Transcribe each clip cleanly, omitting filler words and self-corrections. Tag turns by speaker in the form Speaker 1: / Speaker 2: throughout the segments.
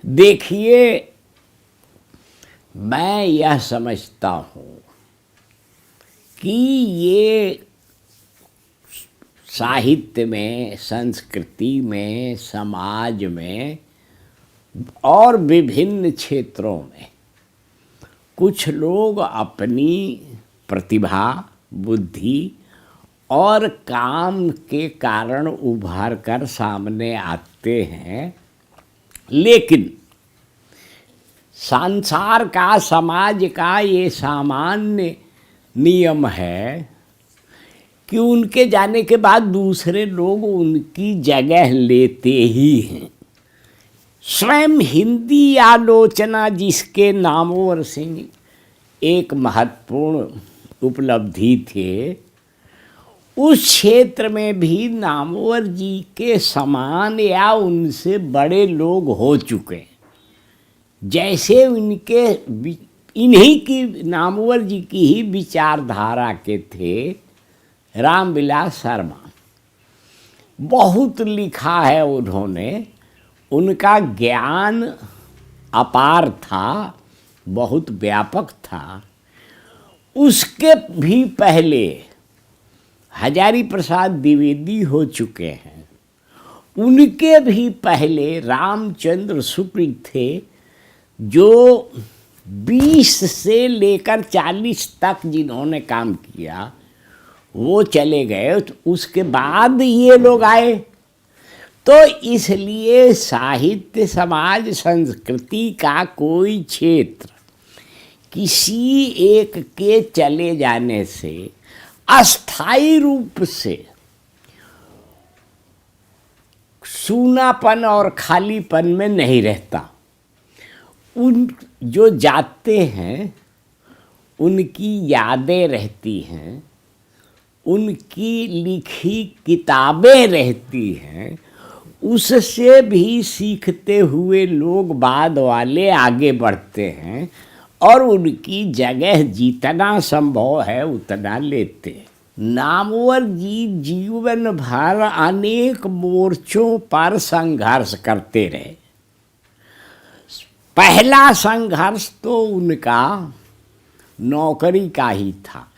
Speaker 1: देखिए, मैं यह समझता हूँ कि ये साहित्य में, संस्कृति में, समाज में और विभिन्न क्षेत्रों में कुछ लोग अपनी प्रतिभा, बुद्धि और काम के कारण उभर कर सामने आते हैं, लेकिन संसार का, समाज का ये सामान्य नियम है कि उनके जाने के बाद दूसरे लोग उनकी जगह लेते ही हैं। स्वयं हिंदी आलोचना, जिसके नामवर सिंह एक महत्वपूर्ण उपलब्धि थे, उस क्षेत्र में भी नामवर जी के समान या उनसे बड़े लोग हो चुके हैं। जैसे उनके इन्हीं की, नामवर जी की ही विचारधारा के थे रामविलास शर्मा। बहुत लिखा है उन्होंने, उनका ज्ञान अपार था, बहुत व्यापक था। उसके भी पहले हजारी प्रसाद द्विवेदी हो चुके हैं। उनके भी पहले रामचंद्र शुक्ल थे, जो 20 से लेकर 40 तक जिन्होंने काम किया वो चले गए। तो उसके बाद ये लोग आए। तो इसलिए साहित्य, समाज, संस्कृति का कोई क्षेत्र किसी एक के चले जाने से अस्थायी रूप से सूनापन और खालीपन में नहीं रहता। उन जो जाते हैं उनकी यादें रहती हैं, उनकी लिखी किताबें रहती हैं, उससे भी सीखते हुए लोग बाद वाले आगे बढ़ते हैं और उनकी जगह जितना संभव है उतना लेते हैं। नामवर जी जीवन भर अनेक मोर्चों पर संघर्ष करते रहे। पहला संघर्ष तो उनका नौकरी का ही था।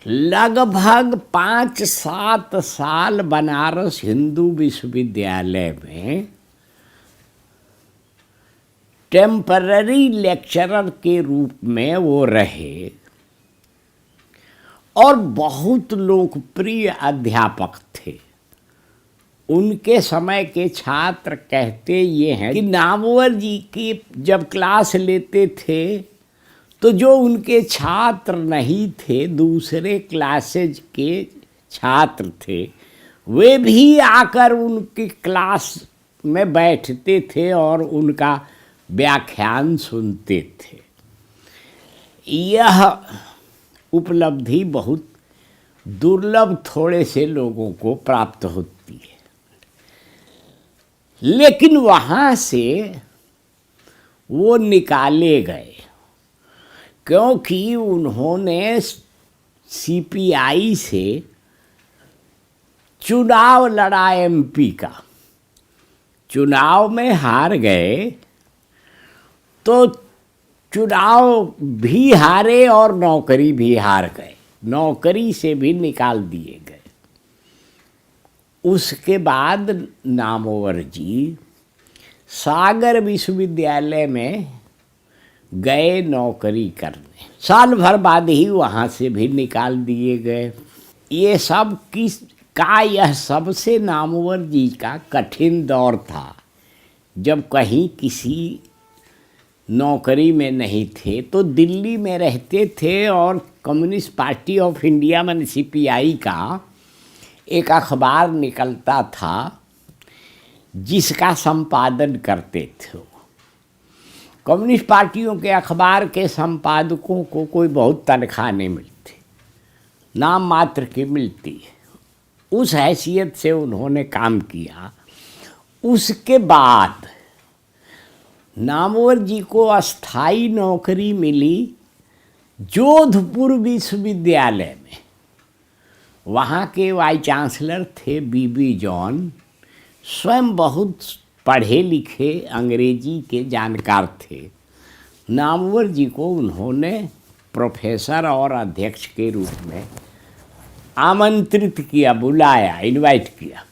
Speaker 1: लगभग 5-7 साल बनारस हिंदू विश्वविद्यालय में टेम्पररी लेक्चरर के रूप में वो रहे और बहुत लोकप्रिय अध्यापक थे। उनके समय के छात्र कहते ये हैं कि नामवर जी की जब क्लास लेते थे तो जो उनके छात्र नहीं थे, दूसरे क्लासेज के छात्र थे, वे भी आकर उनकी क्लास में बैठते थे और उनका व्याख्यान सुनते थे। यह उपलब्धि बहुत दुर्लभ थोड़े से लोगों को प्राप्त होती है। लेकिन वहाँ से वो निकाले गए क्योंकि उन्होंने सीपीआई से चुनाव लड़ा, एमपी का चुनाव में हार गए। तो चुनाव भी हारे और नौकरी भी हार गए, नौकरी से भी निकाल दिए गए। उसके बाद नामवर जी सागर विश्वविद्यालय में गए नौकरी करने। साल भर बाद ही वहाँ से भी निकाल दिए गए। ये सब यह सबसे नामवर जी का कठिन दौर था, जब कहीं किसी नौकरी में नहीं थे तो दिल्ली में रहते थे और कम्युनिस्ट पार्टी ऑफ इंडिया में सीपीआई का एक अखबार निकलता था जिसका संपादन करते थे। कम्युनिस्ट पार्टियों के अखबार के संपादकों को कोई बहुत तनख्वाह नहीं मिलती, नाम मात्र की मिलती है। उस हैसियत से उन्होंने काम किया। उसके बाद नामवर जी को अस्थाई नौकरी मिली जोधपुर विश्वविद्यालय में। वहाँ के वाइस चांसलर थे बीबी जॉन, स्वयं बहुत पढ़े लिखे अंग्रेजी के जानकार थे। नामवर जी को उन्होंने प्रोफेसर और अध्यक्ष के रूप में आमंत्रित किया, बुलाया, इनवाइट किया।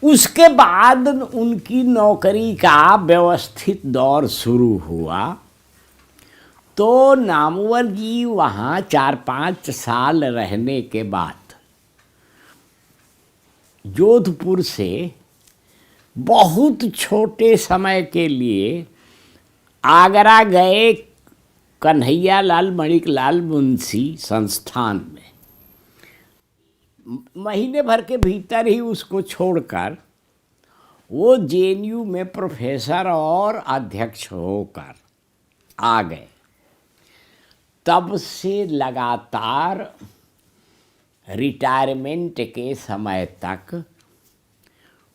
Speaker 1: उसके बाद उनकी नौकरी का व्यवस्थित दौर शुरू हुआ। तो नामवर जी वहाँ 4-5 साल रहने के बाद जोधपुर से बहुत छोटे समय के लिए आगरा गए कन्हैया लाल मणिकलाल मुंशी संस्थान में। महीने भर के भीतर ही उसको छोड़कर वो जेएनयू में प्रोफेसर और अध्यक्ष होकर आ गए। तब से लगातार रिटायरमेंट के समय तक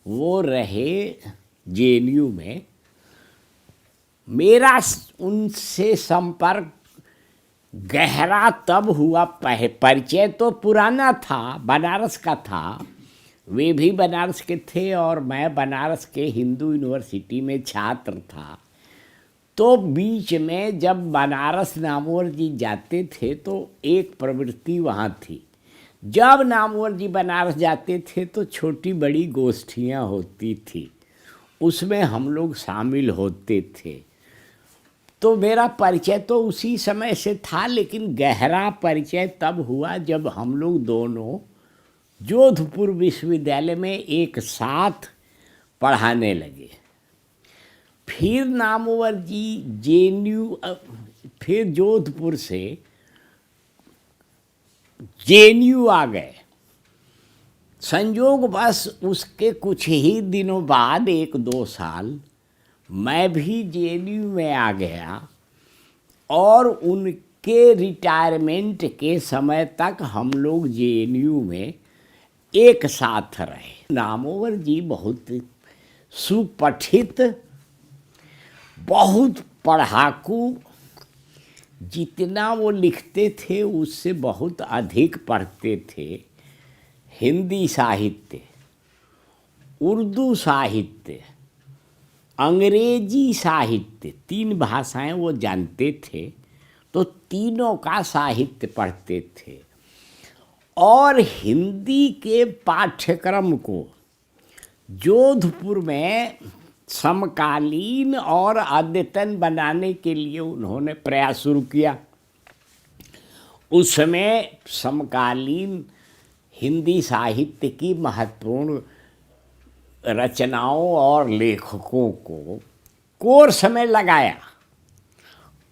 Speaker 1: वो रहे जेएनयू में। मेरा उनसे संपर्क गहरा तब हुआ, परिचय तो पुराना था, बनारस का था, वे भी बनारस के थे और मैं बनारस के हिंदू यूनिवर्सिटी में छात्र था। तो बीच में जब बनारस नामवर जी जाते थे तो एक प्रवृत्ति वहाँ थी। जब नामवर जी बनारस जाते थे तो छोटी बड़ी गोष्ठियाँ होती थी, उसमें हम लोग शामिल होते थे। तो मेरा परिचय तो उसी समय से था, लेकिन गहरा परिचय तब हुआ जब हम लोग दोनों जोधपुर विश्वविद्यालय में एक साथ पढ़ाने लगे। फिर नामवर जी जेएनयू, फिर जोधपुर से जेएनयू आ गए। संयोग बस उसके कुछ ही दिनों बाद, 1-2 साल, मैं भी जेएनयू में आ गया और उनके रिटायरमेंट के समय तक हम लोग जेएनयू में एक साथ रहे। नामवर जी बहुत सुपठित, बहुत पढ़ाकू, जितना वो लिखते थे उससे बहुत अधिक पढ़ते थे। हिंदी साहित्य, उर्दू साहित्य, अंग्रेजी साहित्य, 3 भाषाएं वो जानते थे, तो तीनों का साहित्य पढ़ते थे। और हिंदी के पाठ्यक्रम को जोधपुर में समकालीन और अद्यतन बनाने के लिए उन्होंने प्रयास शुरू किया। उस समय समकालीन हिंदी साहित्य की महत्वपूर्ण रचनाओं और लेखकों को कोर्स में लगाया।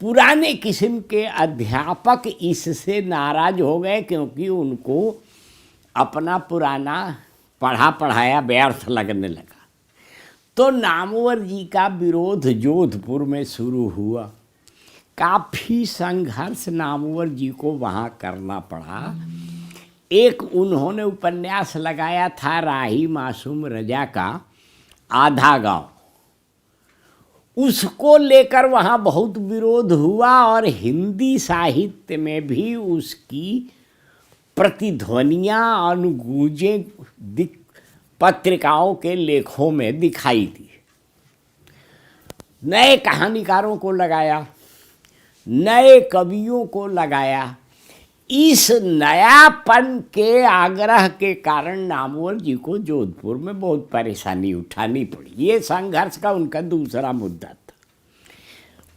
Speaker 1: पुराने किस्म के अध्यापक इससे नाराज हो गए क्योंकि उनको अपना पुराना पढ़ा पढ़ाया व्यर्थ लगने लगा। तो नामवर जी का विरोध जोधपुर में शुरू हुआ। काफ़ी संघर्ष नामवर जी को वहाँ करना पड़ा। एक उन्होंने उपन्यास लगाया था राही मासूम रजा का आधा गांव, उसको लेकर वहाँ बहुत विरोध हुआ और हिंदी साहित्य में भी उसकी प्रतिध्वनियाँ अनुगूंजें पत्रिकाओं के लेखों में दिखाई दी। नए कहानीकारों को लगाया, नए कवियों को लगाया। इस नयापन के आग्रह के कारण नामवर जी को जोधपुर में बहुत परेशानी उठानी पड़ी। ये संघर्ष का उनका दूसरा मुद्दा था।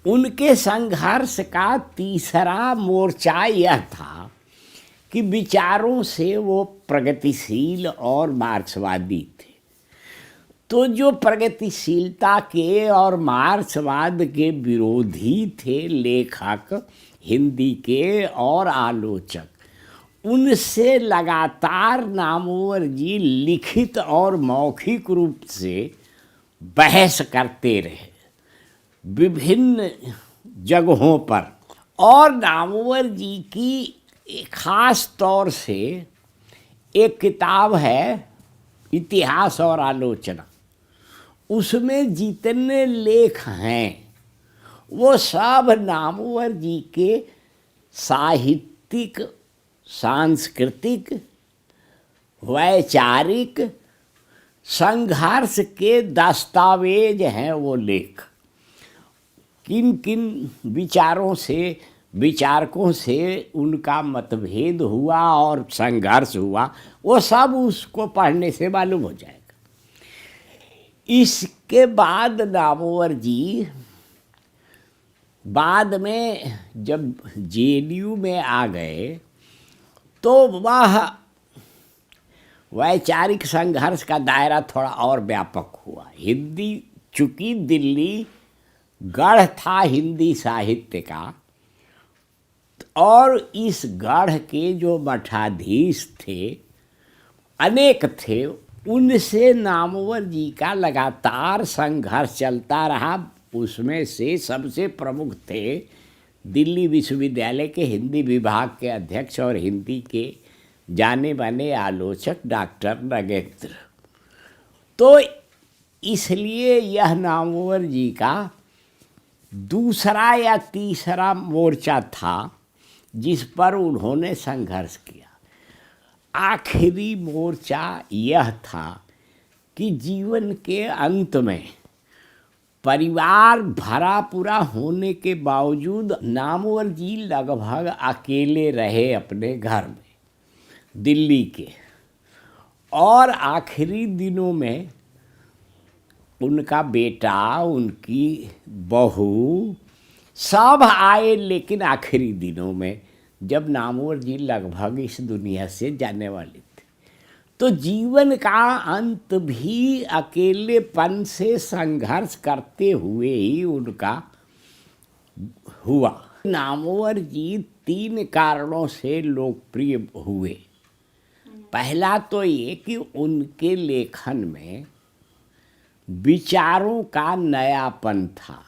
Speaker 1: उनके संघर्ष का तीसरा मोर्चा यह था कि विचारों से वो प्रगतिशील और मार्क्सवादी थे। तो जो प्रगतिशीलता के और मार्क्सवाद के विरोधी थे लेखक हिंदी के और आलोचक, उनसे लगातार नामवर जी लिखित और मौखिक रूप से बहस करते रहे विभिन्न जगहों पर। और नामवर जी की खास तौर से एक किताब है इतिहास और आलोचना, उसमें जितने लेख हैं वो सब नामवर जी के साहित्यिक, सांस्कृतिक, वैचारिक, संघर्ष के दस्तावेज हैं वो लेख। किन किन विचारकों से उनका मतभेद हुआ और संघर्ष हुआ, वो सब उसको पढ़ने से मालूम हो जाएगा। इसके बाद नामवर जी बाद में जब जेएनयू में आ गए तो वह वैचारिक संघर्ष का दायरा थोड़ा और व्यापक हुआ। हिंदी, चूँकि दिल्ली गढ़ था हिंदी साहित्य का, और इस गढ़ के जो मठाधीश थे अनेक थे, उनसे नामवर जी का लगातार संघर्ष चलता रहा। उसमें से सबसे प्रमुख थे दिल्ली विश्वविद्यालय के हिंदी विभाग के अध्यक्ष और हिंदी के जाने माने आलोचक डॉक्टर नगेंद्र। तो इसलिए यह नामवर जी का दूसरा या तीसरा मोर्चा था जिस पर उन्होंने संघर्ष किया। आखिरी मोर्चा यह था कि जीवन के अंत में परिवार भरा पूरा होने के बावजूद नामवर जी लगभग अकेले रहे अपने घर में दिल्ली के, और आखिरी दिनों में उनका बेटा, उनकी बहू सब आए, लेकिन आखिरी दिनों में जब नामवर जी लगभग इस दुनिया से जाने वाले थे, तो जीवन का अंत भी अकेलेपन से संघर्ष करते हुए ही उनका हुआ। नामवर जी 3 कारणों से लोकप्रिय हुए। पहला तो ये कि उनके लेखन में विचारों का नयापन था।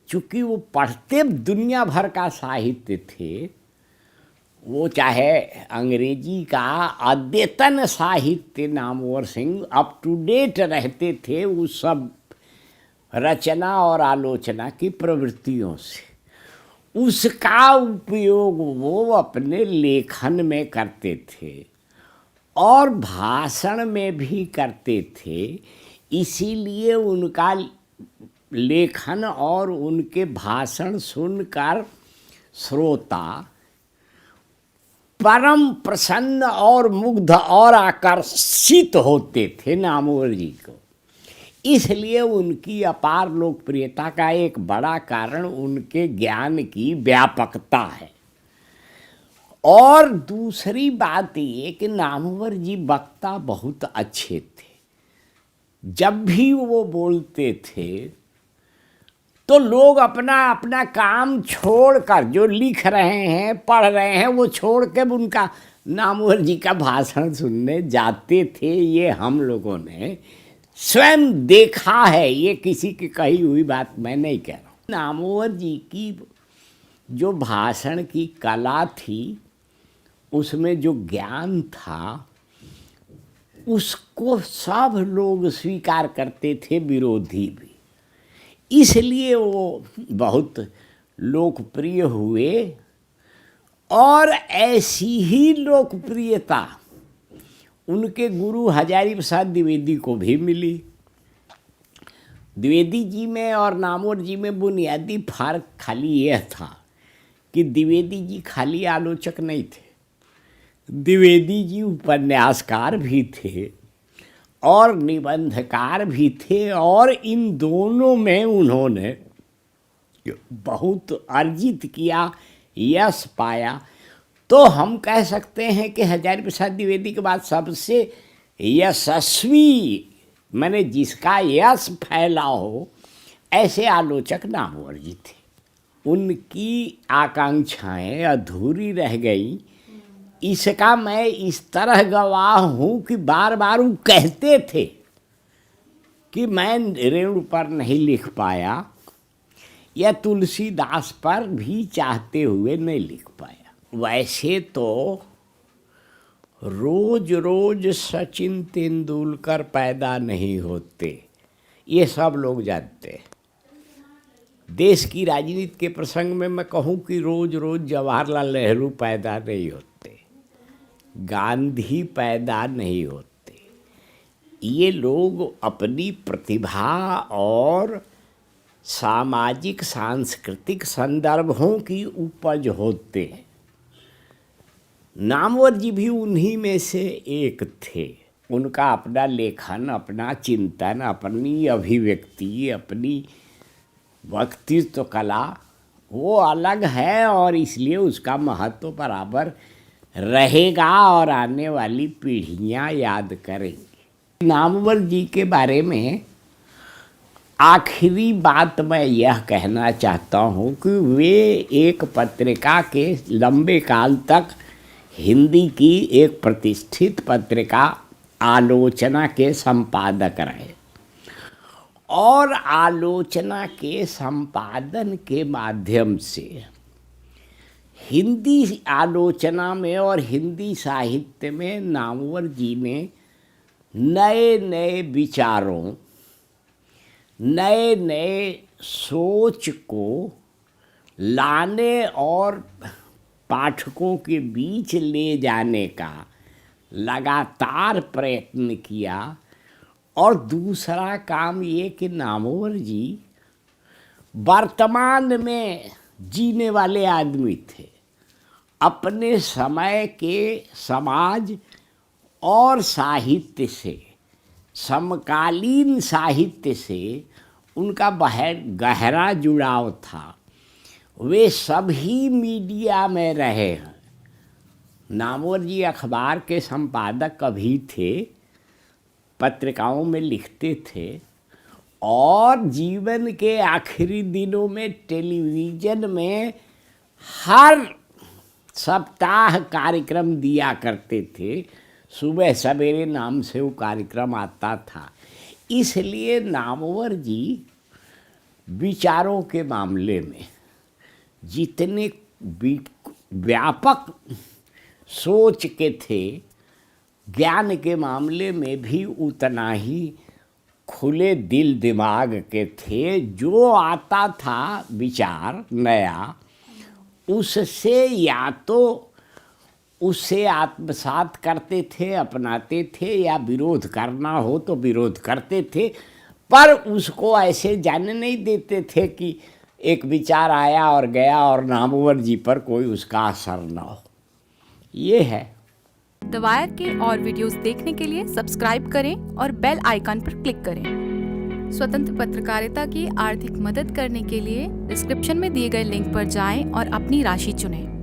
Speaker 1: चूँकि वो पढ़ते दुनिया भर का साहित्य थे, वो चाहे अंग्रेजी का अद्यतन साहित्य Namwar Singh up to date रहते थे उस सब रचना और आलोचना की प्रवृत्तियों से। उसका उपयोग वो अपने लेखन में करते थे और भाषण में भी करते थे। इसीलिए उनका लेखन और उनके भाषण सुनकर श्रोता परम प्रसन्न और मुग्ध और आकर्षित होते थे नामवर जी को। इसलिए उनकी अपार लोकप्रियता का एक बड़ा कारण उनके ज्ञान की व्यापकता है। और दूसरी बात ये कि नामवर जी वक्ता बहुत अच्छे थे। जब भी वो बोलते थे तो लोग अपना अपना काम छोड़कर, जो लिख रहे हैं, पढ़ रहे हैं, वो छोड़ के उनका नामवर जी का भाषण सुनने जाते थे। ये हम लोगों ने स्वयं देखा है, ये किसी की कही हुई बात मैं नहीं कह रहा हूँ। नामवर जी की जो भाषण की कला थी, उसमें जो ज्ञान था, उसको सब लोग स्वीकार करते थे, विरोधी भी। इसलिए वो बहुत लोकप्रिय हुए। और ऐसी ही लोकप्रियता उनके गुरु हजारी प्रसाद द्विवेदी को भी मिली। द्विवेदी जी में और नामवर जी में बुनियादी फर्क खाली यह था कि द्विवेदी जी खाली आलोचक नहीं थे, द्विवेदी जी उपन्यासकार भी थे और निबंधकार भी थे, और इन दोनों में उन्होंने बहुत अर्जित किया, यश पाया। तो हम कह सकते हैं कि हजारी प्रसाद द्विवेदी के बाद सबसे यशस्वी, मैंने जिसका यश फैला हो, ऐसे आलोचक नामवर जी थे। उनकी आकांक्षाएं अधूरी रह गई, इसका मैं इस तरह गवाह हूँ कि बार बार वो कहते थे कि मैं रेणु पर नहीं लिख पाया या तुलसीदास पर भी चाहते हुए नहीं लिख पाया। वैसे तो रोज रोज सचिन तेंदुलकर पैदा नहीं होते, ये सब लोग जानते हैं। देश की राजनीति के प्रसंग में मैं कहूँ कि रोज रोज जवाहरलाल नेहरू पैदा नहीं होते, गांधी पैदा नहीं होते, ये लोग अपनी प्रतिभा और सामाजिक सांस्कृतिक संदर्भों की उपज होते हैं। नामवर जी भी उन्हीं में से एक थे। उनका अपना लेखन, अपना चिंतन, अपनी अभिव्यक्ति, अपनी व्यक्तित्व कला वो अलग है और इसलिए उसका महत्व बराबर रहेगा और आने वाली पीढ़ियां याद करेंगी। नामवर जी के बारे में आखिरी बात मैं यह कहना चाहता हूँ कि वे एक पत्रिका के लंबे काल तक हिंदी की एक प्रतिष्ठित पत्रिका आलोचना के संपादक रहे और आलोचना के संपादन के माध्यम से हिंदी आलोचना में और हिंदी साहित्य में नामवर जी ने नए नए विचारों, नए नए सोच को लाने और पाठकों के बीच ले जाने का लगातार प्रयत्न किया। और दूसरा काम ये कि नामवर जी वर्तमान में जीने वाले आदमी थे। अपने समय के समाज और साहित्य से, समकालीन साहित्य से उनका गहरा जुड़ाव था। वे सभी मीडिया में रहे हैं। नामवर जी अखबार के संपादक कभी थे, पत्रिकाओं में लिखते थे और जीवन के आखिरी दिनों में टेलीविज़न में हर सप्ताह कार्यक्रम दिया करते थे। सुबह सवेरे नाम से वो कार्यक्रम आता था। इसलिए नामवर जी विचारों के मामले में जितने व्यापक सोच के थे, ज्ञान के मामले में भी उतना ही खुले दिल दिमाग के थे। जो आता था विचार नया, उससे या तो उससे आत्मसात करते थे, अपनाते थे, या विरोध करना हो तो विरोध करते थे, पर उसको ऐसे जाने नहीं देते थे कि एक विचार आया और गया और नामवर जी पर कोई उसका असर ना हो। ये है।
Speaker 2: द वायर के और वीडियोस देखने के लिए सब्सक्राइब करें और बेल आइकन पर क्लिक करें। स्वतंत्र पत्रकारिता की आर्थिक मदद करने के लिए डिस्क्रिप्शन में दिए गए लिंक पर जाएं और अपनी राशि चुनें।